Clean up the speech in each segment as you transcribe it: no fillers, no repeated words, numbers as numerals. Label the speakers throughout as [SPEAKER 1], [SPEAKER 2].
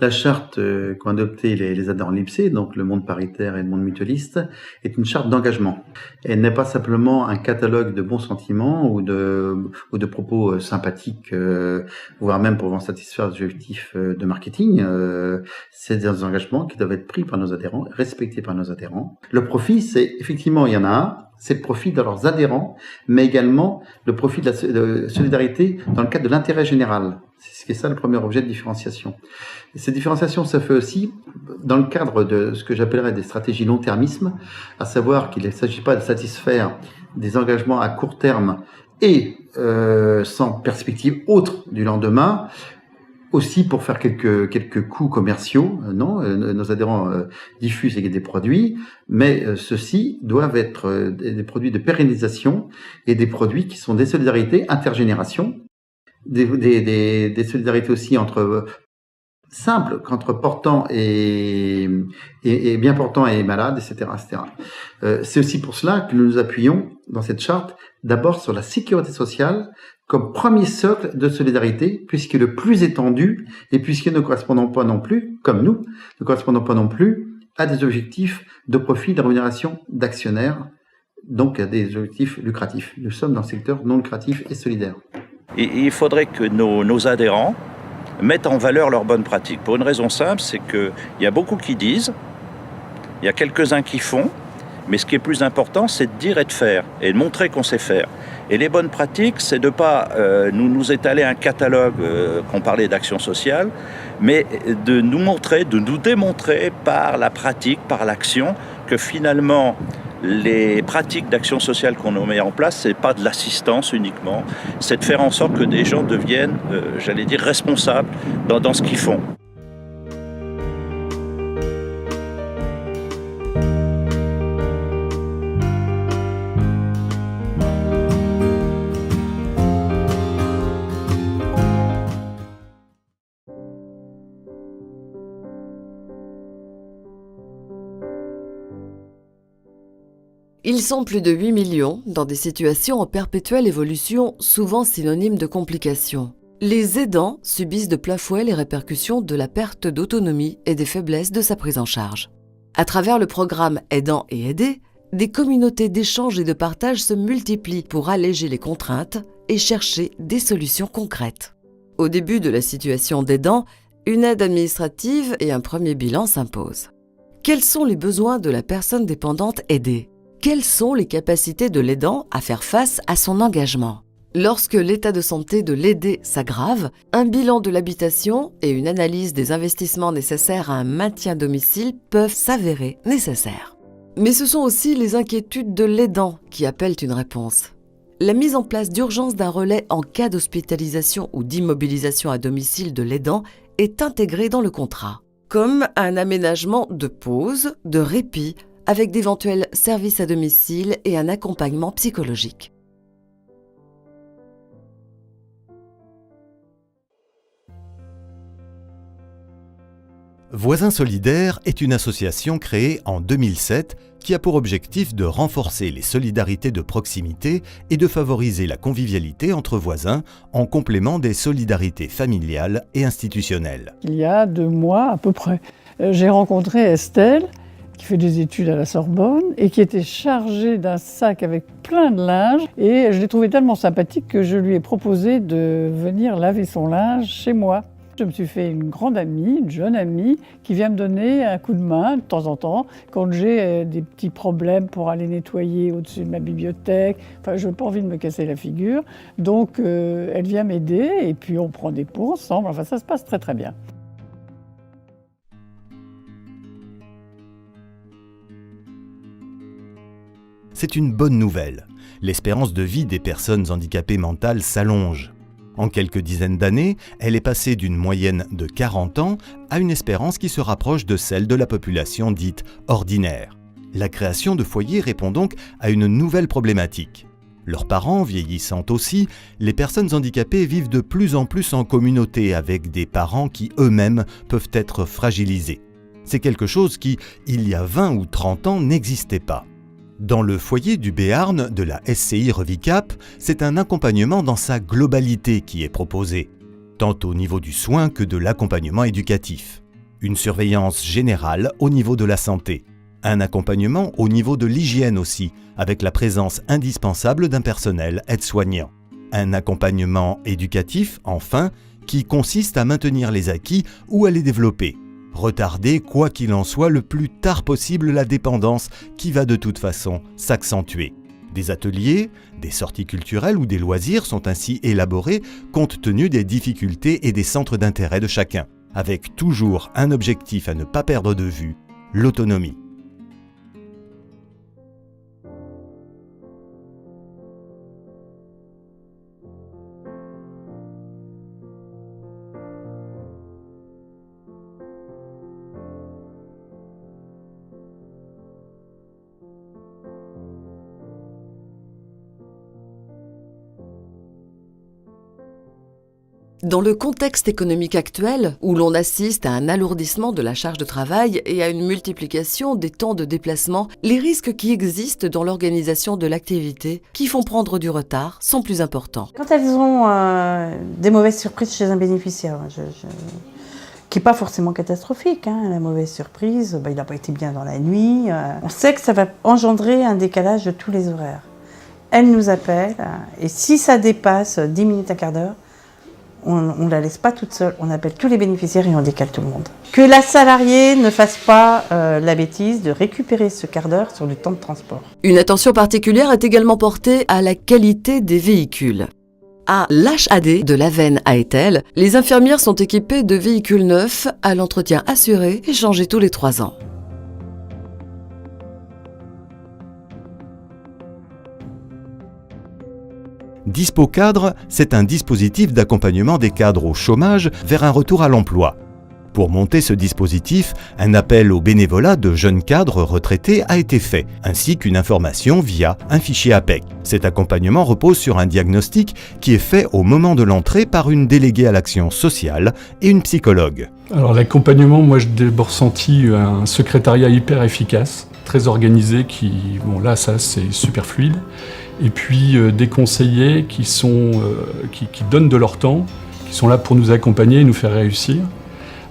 [SPEAKER 1] La charte qu'ont adoptée les adhérents de l'IPSE, donc le monde paritaire et le monde mutualiste, est une charte d'engagement. Elle n'est pas simplement un catalogue de bons sentiments ou de propos sympathiques, voire même pour satisfaire des objectifs de marketing. C'est des engagements qui doivent être pris par nos adhérents, respectés par nos adhérents. Le profit, c'est effectivement, il y en a un, c'est le profit de leurs adhérents, mais également le profit de la solidarité dans le cadre de l'intérêt général. C'est ça le premier objet de différenciation. Et cette différenciation se fait aussi dans le cadre de ce que j'appellerais des stratégies long-termisme, à savoir qu'il ne s'agit pas de satisfaire des engagements à court terme et sans perspective autre du lendemain, aussi pour faire quelques coups commerciaux, non, nos adhérents diffusent des produits, mais ceux-ci doivent être des produits de pérennisation et des produits qui sont des solidarités intergénérations, des solidarités aussi entre simples qu'entre portants et bien portants et malades, etc., etc. C'est aussi pour cela que nous nous appuyons dans cette charte d'abord sur la sécurité sociale comme premier socle de solidarité, puisque le plus étendu et puisque nous ne correspondons pas non plus, comme nous, ne correspondons pas non plus à des objectifs de profit, de rémunération d'actionnaires, donc à des objectifs lucratifs. Nous sommes dans le secteur non lucratif et solidaire.
[SPEAKER 2] Et il faudrait que nos adhérents mettent en valeur leurs bonnes pratiques. Pour une raison simple, c'est qu'il y a beaucoup qui disent, il y a quelques-uns qui font, mais ce qui est plus important, c'est de dire et de faire, et de montrer qu'on sait faire. Et les bonnes pratiques, c'est de ne pas nous étaler un catalogue qu'on parlait d'action sociale, mais de nous montrer, de nous démontrer par la pratique, par l'action, que finalement, les pratiques d'action sociale qu'on met en place, c'est pas de l'assistance uniquement, c'est de faire en sorte que des gens deviennent, responsables dans ce qu'ils font.
[SPEAKER 3] Ils sont plus de 8 millions dans des situations en perpétuelle évolution, souvent synonymes de complications. Les aidants subissent de plein fouet les répercussions de la perte d'autonomie et des faiblesses de sa prise en charge. À travers le programme Aidants et aidés, des communautés d'échange et de partage se multiplient pour alléger les contraintes et chercher des solutions concrètes. Au début de la situation d'aidant, une aide administrative et un premier bilan s'imposent. Quels sont les besoins de la personne dépendante aidée ? Quelles sont les capacités de l'aidant à faire face à son engagement ? Lorsque l'état de santé de l'aidé s'aggrave, un bilan de l'habitation et une analyse des investissements nécessaires à un maintien à domicile peuvent s'avérer nécessaires. Mais ce sont aussi les inquiétudes de l'aidant qui appellent une réponse. La mise en place d'urgence d'un relais en cas d'hospitalisation ou d'immobilisation à domicile de l'aidant est intégrée dans le contrat, comme un aménagement de pause, de répit, avec d'éventuels services à domicile et un accompagnement psychologique.
[SPEAKER 4] Voisins solidaires est une association créée en 2007 qui a pour objectif de renforcer les solidarités de proximité et de favoriser la convivialité entre voisins en complément des solidarités familiales et institutionnelles.
[SPEAKER 5] Il y a 2 mois à peu près, j'ai rencontré Estelle, qui fait des études à la Sorbonne et qui était chargée d'un sac avec plein de linge. Et je l'ai trouvée tellement sympathique que je lui ai proposé de venir laver son linge chez moi. Je me suis fait une grande amie, une jeune amie, qui vient me donner un coup de main de temps en temps quand j'ai des petits problèmes pour aller nettoyer au-dessus de ma bibliothèque. Enfin, je n'ai pas envie de me casser la figure. Donc, elle vient m'aider et puis on prend des pots ensemble. Enfin, ça se passe très très bien.
[SPEAKER 4] C'est une bonne nouvelle. L'espérance de vie des personnes handicapées mentales s'allonge. En quelques dizaines d'années, elle est passée d'une moyenne de 40 ans à une espérance qui se rapproche de celle de la population dite ordinaire. La création de foyers répond donc à une nouvelle problématique. Leurs parents vieillissant aussi, les personnes handicapées vivent de plus en plus en communauté avec des parents qui eux-mêmes peuvent être fragilisés. C'est quelque chose qui, il y a 20 ou 30 ans, n'existait pas. Dans le foyer du Béarn de la SCI Revicap, c'est un accompagnement dans sa globalité qui est proposé, tant au niveau du soin que de l'accompagnement éducatif. Une surveillance générale au niveau de la santé. Un accompagnement au niveau de l'hygiène aussi, avec la présence indispensable d'un personnel aide-soignant. Un accompagnement éducatif, enfin, qui consiste à maintenir les acquis ou à les développer. Retarder, quoi qu'il en soit, le plus tard possible la dépendance qui va de toute façon s'accentuer. Des ateliers, des sorties culturelles ou des loisirs sont ainsi élaborés compte tenu des difficultés et des centres d'intérêt de chacun, avec toujours un objectif à ne pas perdre de vue, l'autonomie.
[SPEAKER 3] Dans le contexte économique actuel, où l'on assiste à un alourdissement de la charge de travail et à une multiplication des temps de déplacement, les risques qui existent dans l'organisation de l'activité, qui font prendre du retard, sont plus importants.
[SPEAKER 6] Quand elles ont des mauvaises surprises chez un bénéficiaire, qui n'est pas forcément catastrophique, hein, la mauvaise surprise, il n'a pas été bien dans la nuit, on sait que ça va engendrer un décalage de tous les horaires. Elles nous appellent, et si ça dépasse 10 minutes, un quart d'heure, on ne la laisse pas toute seule, on appelle tous les bénéficiaires et on décale tout le monde. Que la salariée ne fasse pas la bêtise de récupérer ce quart d'heure sur le temps de transport.
[SPEAKER 3] Une attention particulière est également portée à la qualité des véhicules. À l'HAD de l'Avesnes à Etel, les infirmières sont équipées de véhicules neufs à l'entretien assuré et changés tous les 3 ans.
[SPEAKER 4] Dispo Cadre, c'est un dispositif d'accompagnement des cadres au chômage vers un retour à l'emploi. Pour monter ce dispositif, un appel au bénévolat de jeunes cadres retraités a été fait, ainsi qu'une information via un fichier APEC. Cet accompagnement repose sur un diagnostic qui est fait au moment de l'entrée par une déléguée à l'action sociale et une psychologue.
[SPEAKER 7] Alors l'accompagnement, moi j'ai d'abord ressenti un secrétariat hyper efficace, très organisé, là ça c'est super fluide. Et puis des conseillers qui donnent de leur temps, qui sont là pour nous accompagner et nous faire réussir,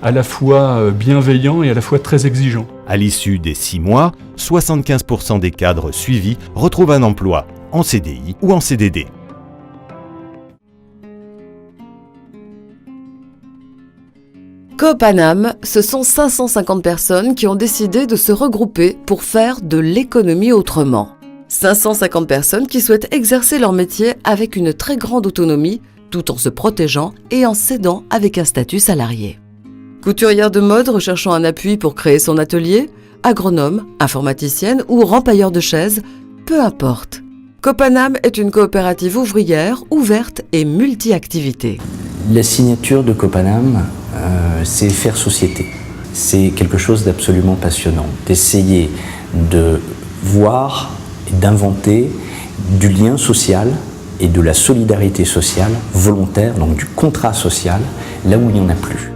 [SPEAKER 7] à la fois bienveillants et à la fois très exigeants.
[SPEAKER 4] À l'issue des 6 mois, 75% des cadres suivis retrouvent un emploi, en CDI ou en CDD.
[SPEAKER 3] Coop Anam, ce sont 550 personnes qui ont décidé de se regrouper pour faire de l'économie autrement. 550 personnes qui souhaitent exercer leur métier avec une très grande autonomie, tout en se protégeant et en s'aidant avec un statut salarié. Couturière de mode recherchant un appui pour créer son atelier, agronome, informaticienne ou rempailleur de chaises, peu importe. Coop Anam est une coopérative ouvrière, ouverte et multi-activité.
[SPEAKER 8] La signature de Coop Anam, c'est faire société. C'est quelque chose d'absolument passionnant, d'essayer de voir et d'inventer du lien social et de la solidarité sociale volontaire, donc du contrat social, là où il n'y en a plus.